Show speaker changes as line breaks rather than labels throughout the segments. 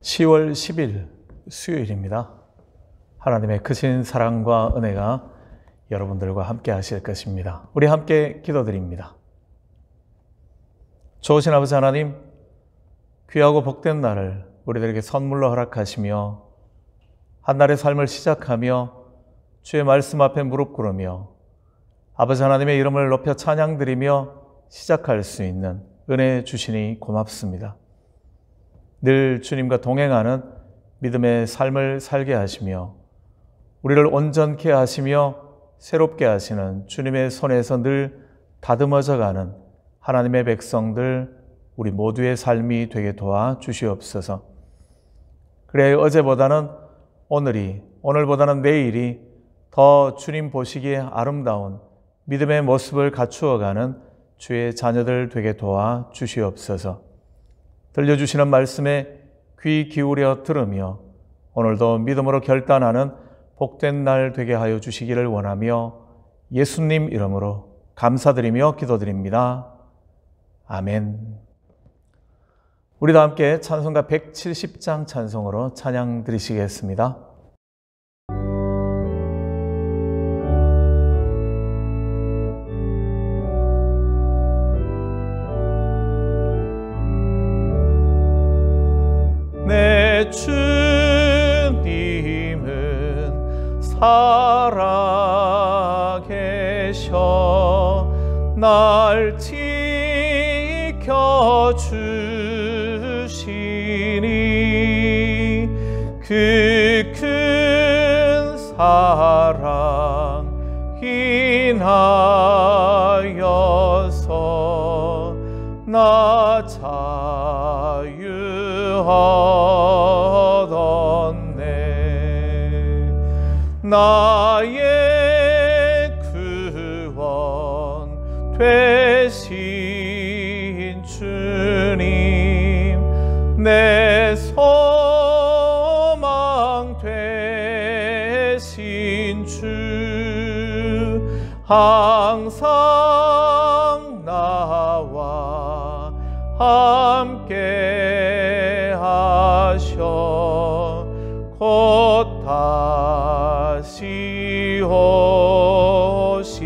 10월 10일 수요일입니다. 하나님의 크신 사랑과 은혜가 여러분들과 함께 하실 것입니다. 우리 함께 기도드립니다. 좋으신 아버지 하나님, 귀하고 복된 날을 우리들에게 선물로 허락하시며 한 날의 삶을 시작하며 주의 말씀 앞에 무릎 꿇으며 아버지 하나님의 이름을 높여 찬양드리며 시작할 수 있는 은혜 주시니 고맙습니다. 늘 주님과 동행하는 믿음의 삶을 살게 하시며 우리를 온전케 하시며 새롭게 하시는 주님의 손에서 늘 다듬어져 가는 하나님의 백성들 우리 모두의 삶이 되게 도와 주시옵소서. 그래 어제보다는 오늘보다는 내일이 더 주님 보시기에 아름다운 믿음의 모습을 갖추어가는 주의 자녀들 되게 도와 주시옵소서. 들려주시는 말씀에 귀 기울여 들으며 오늘도 믿음으로 결단하는 복된 날 되게 하여 주시기를 원하며 예수님 이름으로 감사드리며 기도드립니다. 아멘. 우리도 함께 찬송가 170장 찬송으로 찬양 드리시겠습니다.
내 주님은 살아계셔 날 지켜주시니 그 큰 사랑 인하여서 나 자유하였네. 나의 구원 되신 주님, 내 소망 되신 주, 항상 나와 함께 하셔 곧 다시 오시리.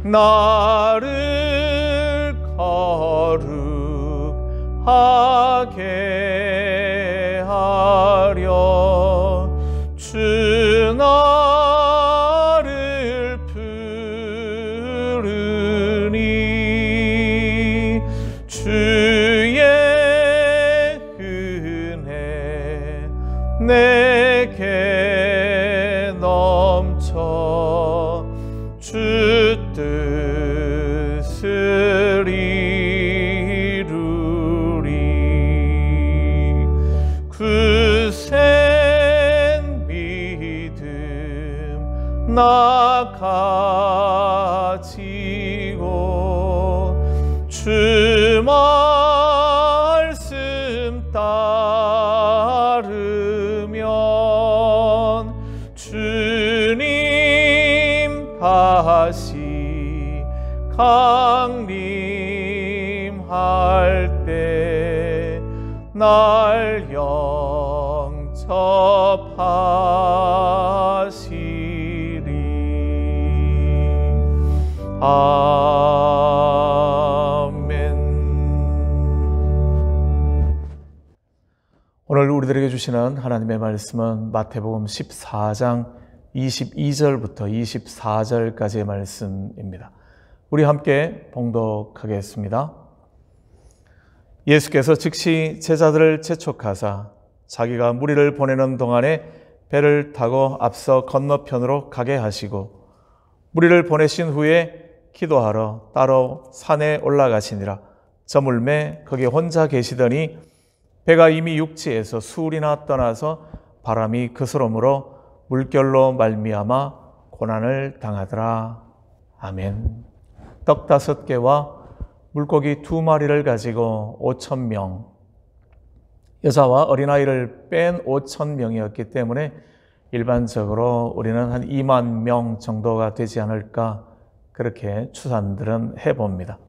나를 거룩하게 하려 주 나를 부르니 주의 은혜 내게 넘쳐 주 뜻을 이루리. 굳센 믿음 나 가지고 주 말씀 따르면 주님 다시 강림할 때 날 영접하시리. 아멘.
오늘 우리들에게 주시는 하나님의 말씀은 마태복음 14장 22절부터 24절까지의 말씀입니다. 우리 함께 봉독하겠습니다. 예수께서 즉시 제자들을 재촉하사 자기가 무리를 보내는 동안에 배를 타고 앞서 건너편으로 가게 하시고 무리를 보내신 후에 기도하러 따로 산에 올라가시니라. 저물매 거기 혼자 계시더니 배가 이미 육지에서 수울이나 떠나서 바람이 그스름으로 물결로 말미암아 고난을 당하더라. 아멘. 떡 5개와 물고기 2마리를 가지고 5,000명, 여자와 어린아이를 뺀 5,000명이었기 때문에 일반적으로 우리는 한 2만 명 정도가 되지 않을까 그렇게 추산들은 해봅니다.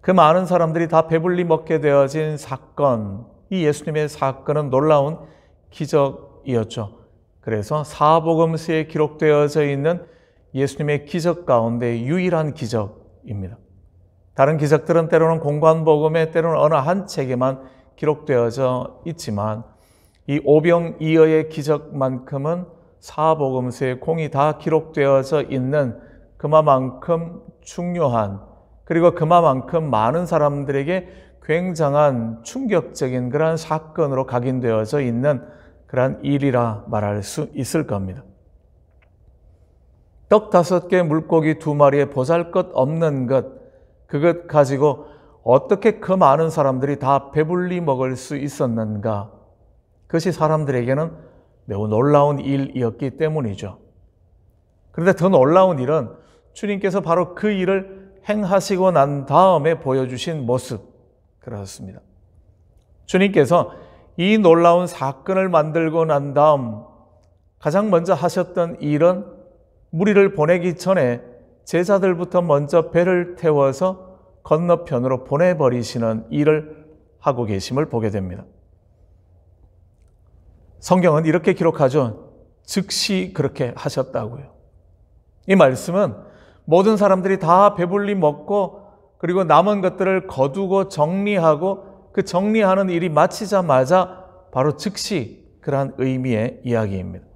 그 많은 사람들이 다 배불리 먹게 되어진 사건, 이 예수님의 사건은 놀라운 기적이었죠. 그래서 사복음서에 기록되어져 있는 예수님의 기적 가운데 유일한 기적입니다. 다른 기적들은 때로는 공관복음에, 때로는 어느 한 책에만 기록되어져 있지만 이 오병이어의 기적만큼은 사복음서에 공이 다 기록되어져 있는 그만큼 중요한, 그리고 그만큼 많은 사람들에게 굉장한 충격적인 그러한 사건으로 각인되어져 있는 그러한 일이라 말할 수 있을 겁니다. 떡 5개, 물고기 2마리에 보잘것없는 것, 그것 가지고 어떻게 그 많은 사람들이 다 배불리 먹을 수 있었는가? 그것이 사람들에게는 매우 놀라운 일이었기 때문이죠. 그런데 더 놀라운 일은 주님께서 바로 그 일을 행하시고 난 다음에 보여주신 모습, 그렇습니다. 주님께서 이 놀라운 사건을 만들고 난 다음 가장 먼저 하셨던 일은 무리를 보내기 전에 제자들부터 먼저 배를 태워서 건너편으로 보내버리시는 일을 하고 계심을 보게 됩니다. 성경은 이렇게 기록하죠. 즉시 그렇게 하셨다고요. 이 말씀은 모든 사람들이 다 배불리 먹고 그리고 남은 것들을 거두고 정리하고 그 정리하는 일이 마치자마자 바로 즉시 그러한 의미의 이야기입니다.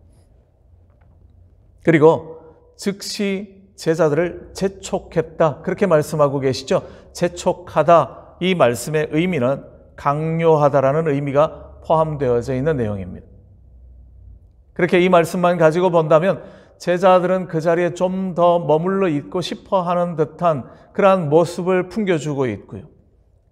그리고 즉시 제자들을 재촉했다, 그렇게 말씀하고 계시죠. 재촉하다, 이 말씀의 의미는 강요하다라는 의미가 포함되어져 있는 내용입니다. 그렇게 이 말씀만 가지고 본다면 제자들은 그 자리에 좀 더 머물러 있고 싶어 하는 듯한 그러한 모습을 풍겨주고 있고요.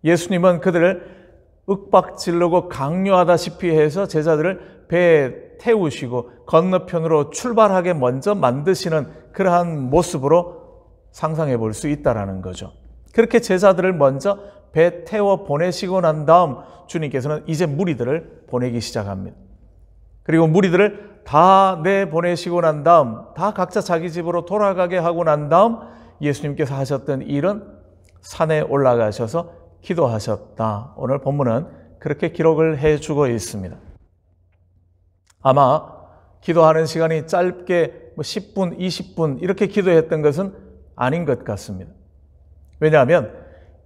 예수님은 그들을 윽박지르고 강요하다시피 해서 제자들을 배에 태우시고 건너편으로 출발하게 먼저 만드시는 그러한 모습으로 상상해 볼 수 있다는 거죠. 그렇게 제자들을 먼저 배 태워 보내시고 난 다음 주님께서는 이제 무리들을 보내기 시작합니다. 그리고 무리들을 다 내보내시고 난 다음, 다 각자 자기 집으로 돌아가게 하고 난 다음 예수님께서 하셨던 일은 산에 올라가셔서 기도하셨다. 오늘 본문은 그렇게 기록을 해주고 있습니다. 아마 기도하는 시간이 짧게 10분, 20분 이렇게 기도했던 것은 아닌 것 같습니다. 왜냐하면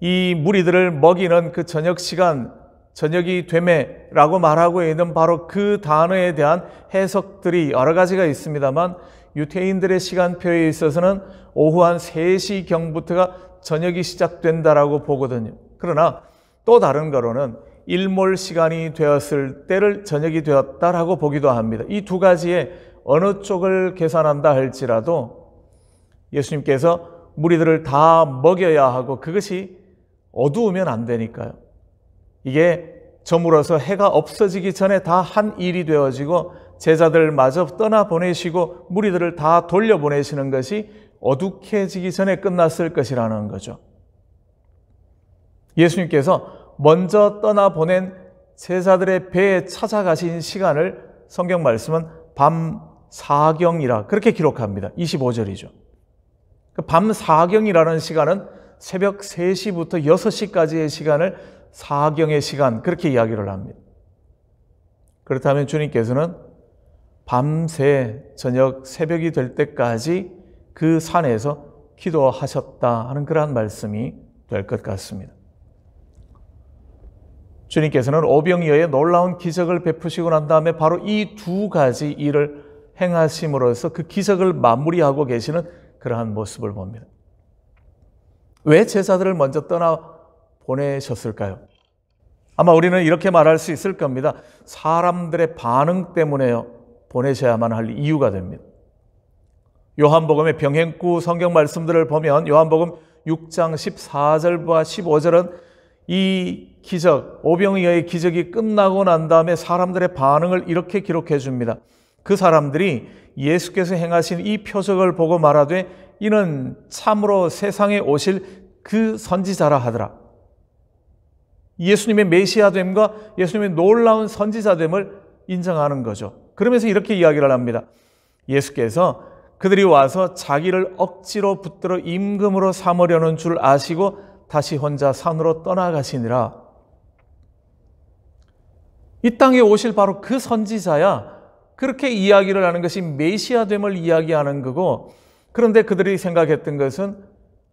이 무리들을 먹이는 그 저녁 시간, 저녁이 되매라고 말하고 있는 바로 그 단어에 대한 해석들이 여러 가지가 있습니다만 유태인들의 시간표에 있어서는 오후 한 3시경부터가 저녁이 시작된다라고 보거든요. 그러나 또 다른 거로는 일몰 시간이 되었을 때를 저녁이 되었다라고 보기도 합니다. 이 두 가지의 어느 쪽을 계산한다 할지라도 예수님께서 무리들을 다 먹여야 하고 그것이 어두우면 안 되니까요. 이게 저물어서 해가 없어지기 전에 다 한 일이 되어지고 제자들마저 떠나보내시고 무리들을 다 돌려보내시는 것이 어둑해지기 전에 끝났을 것이라는 거죠. 예수님께서 먼저 떠나보낸 제자들의 배에 찾아가신 시간을 성경 말씀은 밤 사경이라 그렇게 기록합니다. 25절이죠. 밤 사경이라는 시간은 새벽 3시부터 6시까지의 시간을 사경의 시간, 그렇게 이야기를 합니다. 그렇다면 주님께서는 밤새 저녁 새벽이 될 때까지 그 산에서 기도하셨다 하는 그러한 말씀이 될 것 같습니다. 주님께서는 오병이어의 놀라운 기적을 베푸시고 난 다음에 바로 이 두 가지 일을 행하심으로써 그 기적을 마무리하고 계시는 그러한 모습을 봅니다. 왜 제자들을 먼저 떠나 보내셨을까요? 아마 우리는 이렇게 말할 수 있을 겁니다. 사람들의 반응 때문에 보내셔야만 할 이유가 됩니다. 요한복음의 병행구 성경 말씀들을 보면 요한복음 6장 14절과 15절은 이 기적, 오병이어의 기적이 끝나고 난 다음에 사람들의 반응을 이렇게 기록해 줍니다. 그 사람들이 예수께서 행하신 이 표적을 보고 말하되 이는 참으로 세상에 오실 그 선지자라 하더라. 예수님의 메시아됨과 예수님의 놀라운 선지자됨을 인정하는 거죠. 그러면서 이렇게 이야기를 합니다. 예수께서 그들이 와서 자기를 억지로 붙들어 임금으로 삼으려는 줄 아시고 다시 혼자 산으로 떠나가시니라. 이 땅에 오실 바로 그 선지자야. 그렇게 이야기를 하는 것이 메시아됨을 이야기하는 거고, 그런데 그들이 생각했던 것은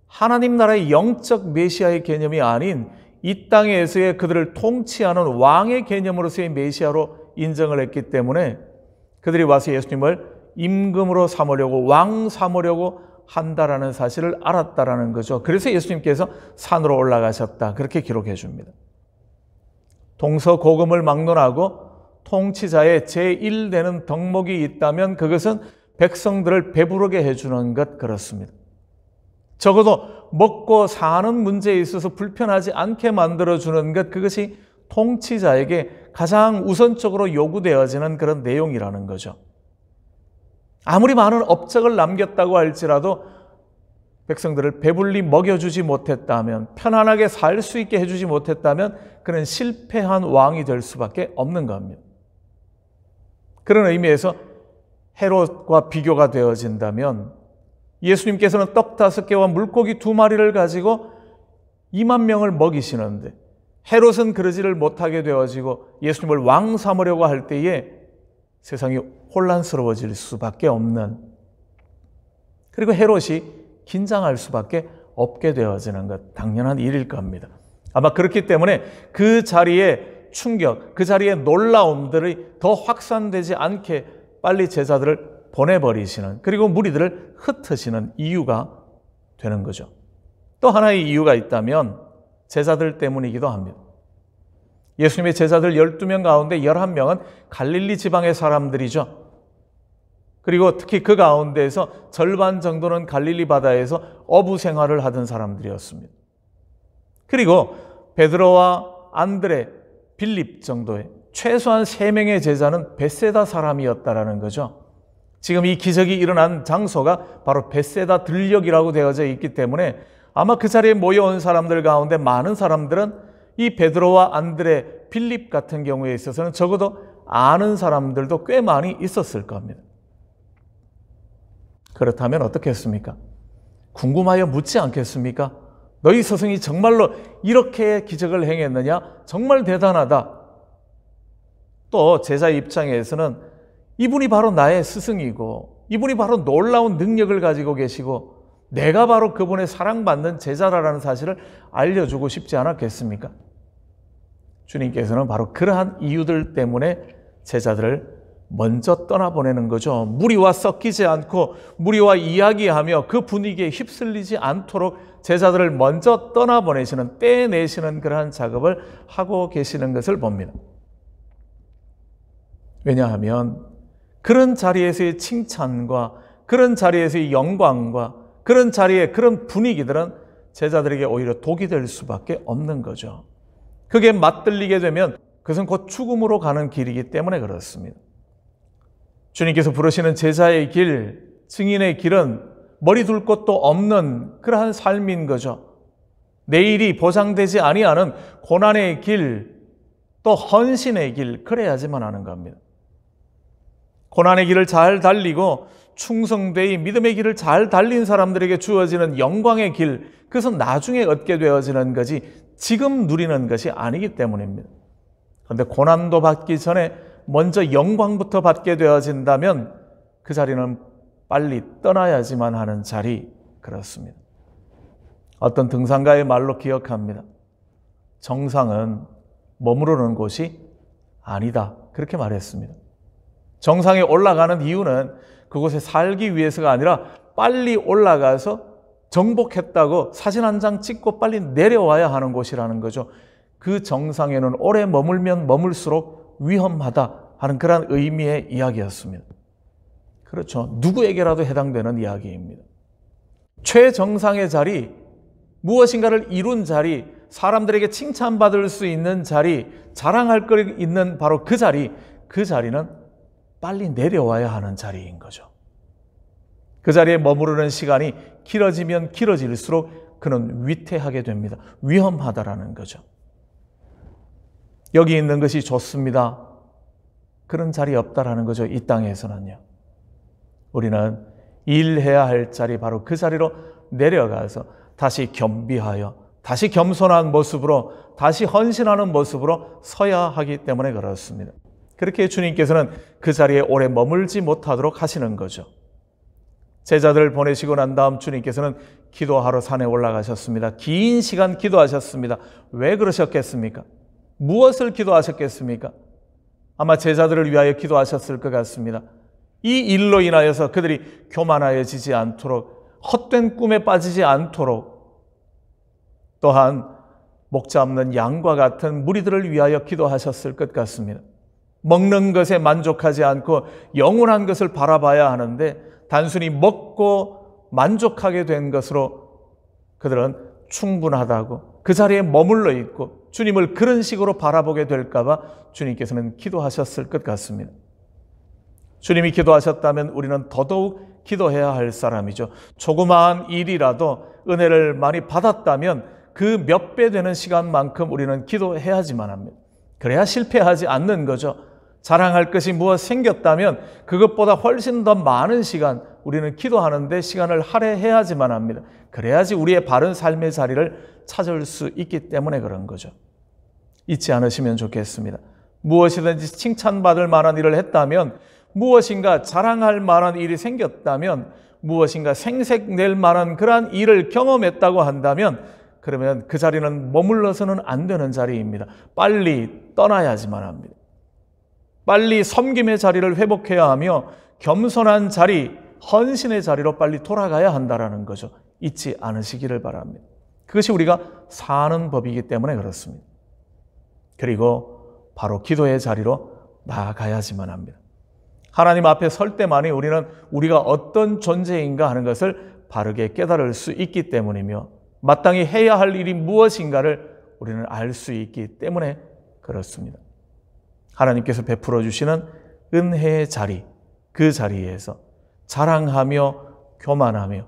하나님 나라의 영적 메시아의 개념이 아닌 이 땅에서의 그들을 통치하는 왕의 개념으로서의 메시아로 인정을 했기 때문에 그들이 와서 예수님을 임금으로 삼으려고, 왕 삼으려고 한다라는 사실을 알았다라는 거죠. 그래서 예수님께서 산으로 올라가셨다, 그렇게 기록해 줍니다. 동서고금을 막론하고 통치자의 제1되는 덕목이 있다면 그것은 백성들을 배부르게 해주는 것, 그렇습니다. 적어도 먹고 사는 문제에 있어서 불편하지 않게 만들어주는 것, 그것이 통치자에게 가장 우선적으로 요구되어지는 그런 내용이라는 거죠. 아무리 많은 업적을 남겼다고 할지라도 백성들을 배불리 먹여주지 못했다면, 편안하게 살 수 있게 해주지 못했다면 그는 실패한 왕이 될 수밖에 없는 겁니다. 그런 의미에서 헤롯과 비교가 되어진다면 예수님께서는 떡 5개와 물고기 2마리를 가지고 2만 명을 먹이시는데 헤롯은 그러지를 못하게 되어지고 예수님을 왕 삼으려고 할 때에 세상이 혼란스러워질 수밖에 없는, 그리고 헤롯이 긴장할 수밖에 없게 되어지는 것, 당연한 일일 겁니다. 아마 그렇기 때문에 그 자리에 충격, 그 자리에 놀라움들이 더 확산되지 않게 빨리 제자들을 보내버리시는, 그리고 무리들을 흩으시는 이유가 되는 거죠. 또 하나의 이유가 있다면 제자들 때문이기도 합니다. 예수님의 제자들 12명 가운데 11명은 갈릴리 지방의 사람들이죠. 그리고 특히 그 가운데에서 절반 정도는 갈릴리 바다에서 어부 생활을 하던 사람들이었습니다. 그리고 베드로와 안드레, 빌립 정도의 최소한 3명의 제자는 벳세다 사람이었다라는 거죠. 지금 이 기적이 일어난 장소가 바로 벳세다 들녘이라고 되어져 있기 때문에 아마 그 자리에 모여온 사람들 가운데 많은 사람들은 이 베드로와 안드레, 빌립 같은 경우에 있어서는 적어도 아는 사람들도 꽤 많이 있었을 겁니다. 그렇다면 어떻겠습니까? 궁금하여 묻지 않겠습니까? 너희 스승이 정말로 이렇게 기적을 행했느냐? 정말 대단하다. 또 제자 입장에서는 이분이 바로 나의 스승이고 이분이 바로 놀라운 능력을 가지고 계시고 내가 바로 그분의 사랑받는 제자라는 사실을 알려주고 싶지 않았겠습니까? 주님께서는 바로 그러한 이유들 때문에 제자들을 먼저 떠나보내는 거죠. 무리와 섞이지 않고 무리와 이야기하며 그 분위기에 휩쓸리지 않도록 제자들을 먼저 떠나보내시는, 떼내시는 그러한 작업을 하고 계시는 것을 봅니다. 왜냐하면 그런 자리에서의 칭찬과 그런 자리에서의 영광과 그런 자리에 그런 분위기들은 제자들에게 오히려 독이 될 수밖에 없는 거죠. 그게 맞들리게 되면 그것은 곧 죽음으로 가는 길이기 때문에 그렇습니다. 주님께서 부르시는 제자의 길, 증인의 길은 머리 둘 곳도 없는 그러한 삶인 거죠. 내일이 보장되지 아니하는 고난의 길, 또 헌신의 길, 그래야지만 하는 겁니다. 고난의 길을 잘 달리고 충성되이 믿음의 길을 잘 달린 사람들에게 주어지는 영광의 길, 그것은 나중에 얻게 되어지는 것이 지금 누리는 것이 아니기 때문입니다. 그런데 고난도 받기 전에 먼저 영광부터 받게 되어진다면 그 자리는 빨리 떠나야지만 하는 자리, 그렇습니다. 어떤 등산가의 말로 기억합니다. 정상은 머무르는 곳이 아니다, 그렇게 말했습니다. 정상에 올라가는 이유는 그곳에 살기 위해서가 아니라 빨리 올라가서 정복했다고 사진 한 장 찍고 빨리 내려와야 하는 곳이라는 거죠. 그 정상에는 오래 머물면 머물수록 위험하다 하는 그런 의미의 이야기였습니다. 그렇죠. 누구에게라도 해당되는 이야기입니다. 최정상의 자리, 무엇인가를 이룬 자리, 사람들에게 칭찬받을 수 있는 자리, 자랑할 것 있는 바로 그 자리, 그 자리는 빨리 내려와야 하는 자리인 거죠. 그 자리에 머무르는 시간이 길어지면 길어질수록 그는 위태하게 됩니다. 위험하다라는 거죠. 여기 있는 것이 좋습니다. 그런 자리 없다라는 거죠. 이 땅에서는요. 우리는 일해야 할 자리, 바로 그 자리로 내려가서 다시 겸비하여 다시 겸손한 모습으로, 다시 헌신하는 모습으로 서야 하기 때문에 그렇습니다. 그렇게 주님께서는 그 자리에 오래 머물지 못하도록 하시는 거죠. 제자들을 보내시고 난 다음 주님께서는 기도하러 산에 올라가셨습니다. 긴 시간 기도하셨습니다. 왜 그러셨겠습니까? 무엇을 기도하셨겠습니까? 아마 제자들을 위하여 기도하셨을 것 같습니다. 이 일로 인하여서 그들이 교만하여지지 않도록, 헛된 꿈에 빠지지 않도록, 또한 목자 없는 양과 같은 무리들을 위하여 기도하셨을 것 같습니다. 먹는 것에 만족하지 않고 영원한 것을 바라봐야 하는데 단순히 먹고 만족하게 된 것으로 그들은 충분하다고 그 자리에 머물러 있고 주님을 그런 식으로 바라보게 될까 봐 주님께서는 기도하셨을 것 같습니다. 주님이 기도하셨다면 우리는 더더욱 기도해야 할 사람이죠. 조그마한 일이라도 은혜를 많이 받았다면 그 몇 배 되는 시간만큼 우리는 기도해야지만 합니다. 그래야 실패하지 않는 거죠. 자랑할 것이 무엇 생겼다면 그것보다 훨씬 더 많은 시간 우리는 기도하는데 시간을 할애해야지만 합니다. 그래야지 우리의 바른 삶의 자리를 찾을 수 있기 때문에 그런 거죠. 잊지 않으시면 좋겠습니다. 무엇이든지 칭찬받을 만한 일을 했다면, 무엇인가 자랑할 만한 일이 생겼다면, 무엇인가 생색낼 만한 그러한 일을 경험했다고 한다면 그러면 그 자리는 머물러서는 안 되는 자리입니다. 빨리 떠나야지만 합니다. 빨리 섬김의 자리를 회복해야 하며 겸손한 자리, 헌신의 자리로 빨리 돌아가야 한다는 거죠. 잊지 않으시기를 바랍니다. 그것이 우리가 사는 법이기 때문에 그렇습니다. 그리고 바로 기도의 자리로 나아가야지만 합니다. 하나님 앞에 설 때만이 우리는 우리가 어떤 존재인가 하는 것을 바르게 깨달을 수 있기 때문이며 마땅히 해야 할 일이 무엇인가를 우리는 알 수 있기 때문에 그렇습니다. 하나님께서 베풀어 주시는 은혜의 자리, 그 자리에서 자랑하며 교만하며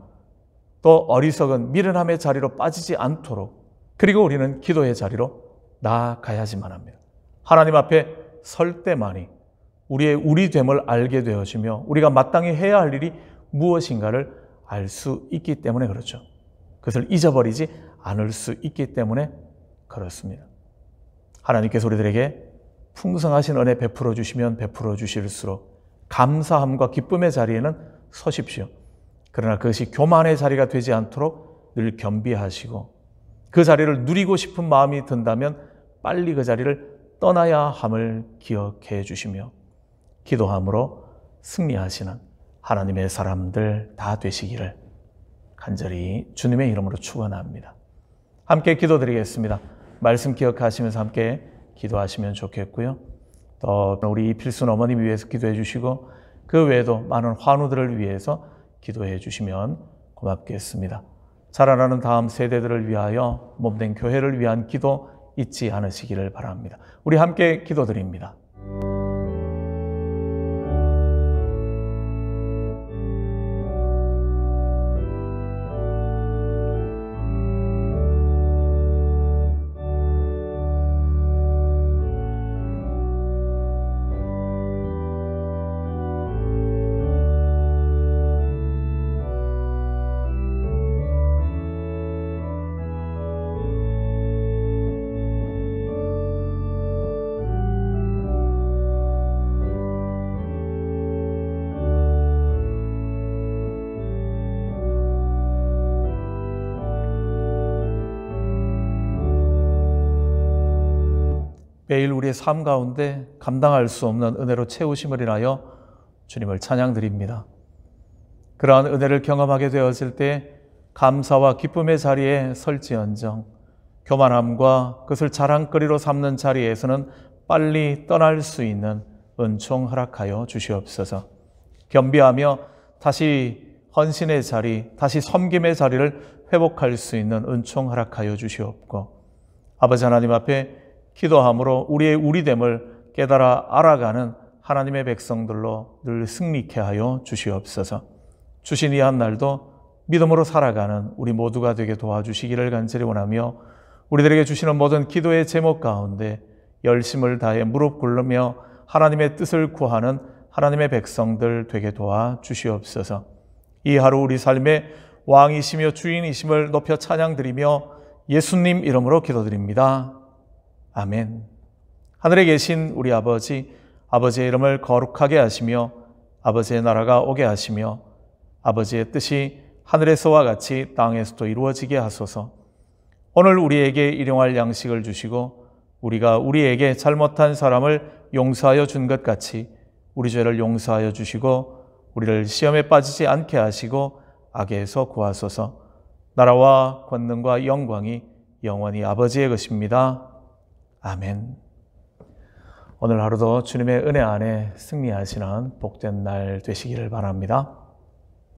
또 어리석은 미련함의 자리로 빠지지 않도록, 그리고 우리는 기도의 자리로 나아가야지만 합니다. 하나님 앞에 설 때만이 우리의 우리됨을 알게 되어지며 우리가 마땅히 해야 할 일이 무엇인가를 알 수 있기 때문에 그렇죠. 그것을 잊어버리지 않을 수 있기 때문에 그렇습니다. 하나님께서 우리들에게 풍성하신 은혜 베풀어 주시면 베풀어 주실수록 감사함과 기쁨의 자리에는 서십시오. 그러나 그것이 교만의 자리가 되지 않도록 늘 겸비하시고 그 자리를 누리고 싶은 마음이 든다면 빨리 그 자리를 떠나야 함을 기억해 주시며 기도함으로 승리하시는 하나님의 사람들 다 되시기를 간절히 주님의 이름으로 축원합니다. 함께 기도드리겠습니다. 말씀 기억하시면서 함께 기도하시면 좋겠고요. 또 우리 필순 어머님 위해서 기도해 주시고 그 외에도 많은 환우들을 위해서 기도해 주시면 고맙겠습니다. 자라나는 다음 세대들을 위하여 몸된 교회를 위한 기도 잊지 않으시기를 바랍니다. 우리 함께 기도드립니다. 매일 우리의 삶 가운데 감당할 수 없는 은혜로 채우심을 인하여 주님을 찬양드립니다. 그러한 은혜를 경험하게 되었을 때 감사와 기쁨의 자리에 설지언정 교만함과 그것을 자랑거리로 삼는 자리에서는 빨리 떠날 수 있는 은총 허락하여 주시옵소서. 겸비하며 다시 헌신의 자리, 다시 섬김의 자리를 회복할 수 있는 은총 허락하여 주시옵고 아버지 하나님 앞에 기도함으로 우리의 우리됨을 깨달아 알아가는 하나님의 백성들로 늘 승리케 하여 주시옵소서. 주신 이 한 날도 믿음으로 살아가는 우리 모두가 되게 도와주시기를 간절히 원하며 우리들에게 주시는 모든 기도의 제목 가운데 열심을 다해 무릎 꿇으며 하나님의 뜻을 구하는 하나님의 백성들 되게 도와주시옵소서. 이 하루 우리 삶의 왕이시며 주인이심을 높여 찬양드리며 예수님 이름으로 기도드립니다. 아멘. 하늘에 계신 우리 아버지, 아버지의 이름을 거룩하게 하시며 아버지의 나라가 오게 하시며 아버지의 뜻이 하늘에서와 같이 땅에서도 이루어지게 하소서. 오늘 우리에게 일용할 양식을 주시고 우리가 우리에게 잘못한 사람을 용서하여 준 것 같이 우리 죄를 용서하여 주시고 우리를 시험에 빠지지 않게 하시고 악에서 구하소서. 나라와 권능과 영광이 영원히 아버지의 것입니다. 아멘. 오늘 하루도 주님의 은혜 안에 승리하시는 복된 날 되시기를 바랍니다.